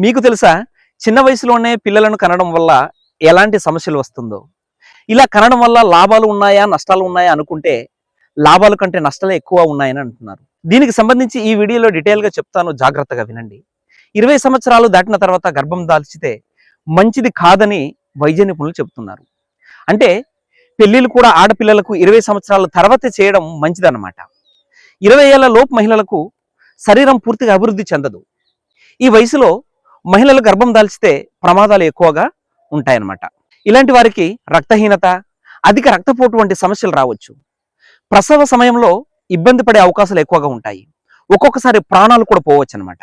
మీకు తెలుసా చిన్న వయసులోనే పిల్లలను కనడం వల్ల ఎలాంటి సమస్యలు వస్తుందో? ఇలా కనడం వల్ల లాభాలు ఉన్నాయా, నష్టాలు ఉన్నాయా అనుకుంటే లాభాల కంటే నష్టాలే ఎక్కువ ఉన్నాయని అంటున్నారు. దీనికి సంబంధించి ఈ వీడియోలో డీటెయిల్‌గా చెప్తాను, జాగ్రత్తగా వినండి. 20 సంవత్సరాలు దాటిన తర్వాత గర్భం దాల్చితే మంచిది కాదని వైద్య నిపుణులు చెప్తున్నారు. అంటే పెళ్లిళ్ళు కూడా ఆడపిల్లలకు 20 సంవత్సరాల తర్వాతే చేయడం మంచిదన్నమాట. 20 ఏళ్ల లోపు మహిళలకు శరీరం పూర్తిగా అభివృద్ధి చెందదు. ఈ వయసులో మహిళలు గర్భం దాల్చితే ప్రమాదాలు ఎక్కువగా ఉంటాయన్నమాట. ఇలాంటి వారికి రక్తహీనత, అధిక రక్తపోటు వంటి సమస్యలు రావచ్చు. ప్రసవ సమయంలో ఇబ్బంది పడే అవకాశాలు ఎక్కువగా ఉంటాయి. ఒక్కొక్కసారి ప్రాణాలు కూడా పోవచ్చు అనమాట.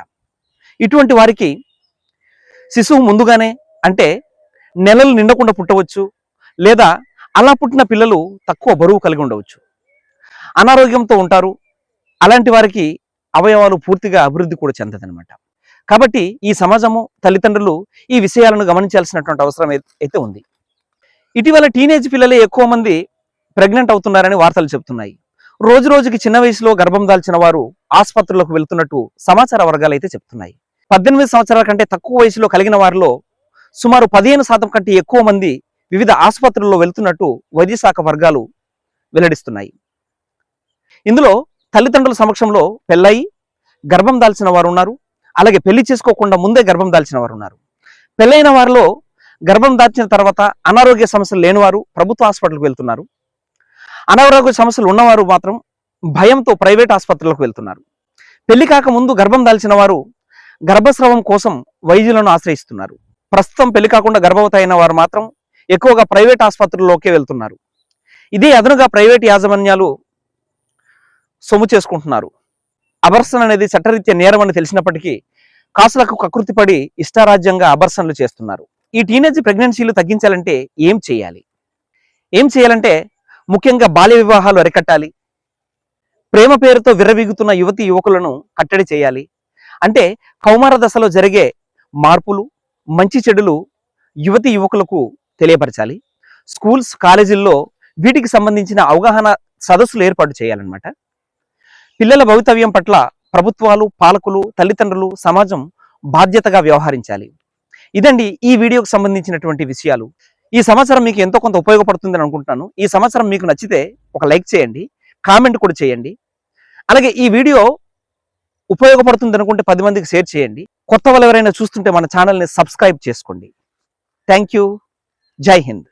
ఇటువంటి వారికి శిశువు ముందుగానే, అంటే నెలలు నిండకుండా పుట్టవచ్చు, లేదా అలా పుట్టిన పిల్లలు తక్కువ బరువు కలిగి ఉండవచ్చు. అనారోగ్యంతో ఉంటారు. అలాంటి వారికి అవయవాలు పూర్తిగా అభివృద్ధి కూడా చెందదనమాట. కాబట్టి ఈ సమాజము, తల్లిదండ్రులు ఈ విషయాలను గమనించాల్సినటువంటి అవసరం అయితే ఉంది. ఇటీవల టీనేజ్ పిల్లలే ఎక్కువ మంది ప్రెగ్నెంట్ అవుతున్నారని వార్తలు చెబుతున్నాయి. రోజు రోజుకి చిన్న వయసులో గర్భం దాల్చిన వారు ఆసుపత్రులకు వెళ్తున్నట్టు సమాచార వర్గాలు అయితే చెప్తున్నాయి. 18 సంవత్సరాల కంటే తక్కువ వయసులో కలిగిన వారిలో సుమారు 15% కంటే ఎక్కువ మంది వివిధ ఆసుపత్రుల్లో వెళ్తున్నట్టు వైద్య శాఖ వర్గాలు వెల్లడిస్తున్నాయి. ఇందులో తల్లిదండ్రుల సమక్షంలో పెళ్ళయి గర్భం దాల్చిన వారు ఉన్నారు. అలాగే పెళ్లి చేసుకోకుండా ముందే గర్భం దాల్చిన వారు ఉన్నారు. పెళ్ళైన వారిలో గర్భం దాల్చిన తర్వాత అనారోగ్య సమస్యలు లేనివారు ప్రభుత్వ హాస్పిటల్కి వెళ్తున్నారు. అనారోగ్య సమస్యలు ఉన్నవారు మాత్రం భయంతో ప్రైవేట్ ఆసుపత్రులకు వెళ్తున్నారు. పెళ్లి కాక ముందు గర్భం దాల్చిన వారు గర్భస్రావం కోసం వైద్యులను ఆశ్రయిస్తున్నారు. ప్రస్తుతం పెళ్లి కాకుండా గర్భవతి అయిన వారు మాత్రం ఎక్కువగా ప్రైవేట్ ఆసుపత్రుల్లోకే వెళ్తున్నారు. ఇదే అదనుగా ప్రైవేట్ యాజమాన్యాలు సొమ్ము చేసుకుంటున్నారు. అబర్సన్ అనేది చట్టరీత్యా నేరం అని తెలిసినప్పటికీ కాసులకు కకృతిపడి ఇష్టారాజ్యంగా అబర్సన్లు చేస్తున్నారు. ఈ టీనేజ్ ప్రెగ్నెన్సీలు తగ్గించాలంటే ఏం చేయాలంటే ముఖ్యంగా బాల్య వివాహాలు అరికట్టాలి. ప్రేమ పేరుతో విర్రవీగుతున్న యువతి యువకులను కట్టడి చేయాలి. అంటే కౌమార దశలో జరిగే మార్పులు, మంచి చెడులు యువతి యువకులకు తెలియపరచాలి. స్కూల్స్, కాలేజీల్లో వీటికి సంబంధించిన అవగాహన సదస్సులు ఏర్పాటు చేయాలన్నమాట. పిల్లల భవితవ్యం పట్ల ప్రభుత్వాలు, పాలకులు, తల్లిదండ్రులు, సమాజం బాధ్యతగా వ్యవహరించాలి. ఇదండి ఈ వీడియోకి సంబంధించినటువంటి విషయాలు. ఈ సమాచారం మీకు ఎంతో కొంత ఉపయోగపడుతుందని అనుకుంటున్నాను. ఈ సమాచారం మీకు నచ్చితే ఒక లైక్ చేయండి, కామెంట్ కూడా చేయండి. అలాగే ఈ వీడియో ఉపయోగపడుతుంది అనుకుంటే 10 మందికి షేర్ చేయండి. కొత్త వాళ్ళు ఎవరైనా చూస్తుంటే మన ఛానల్ని సబ్స్క్రైబ్ చేసుకోండి. Thank you. జై హింద్.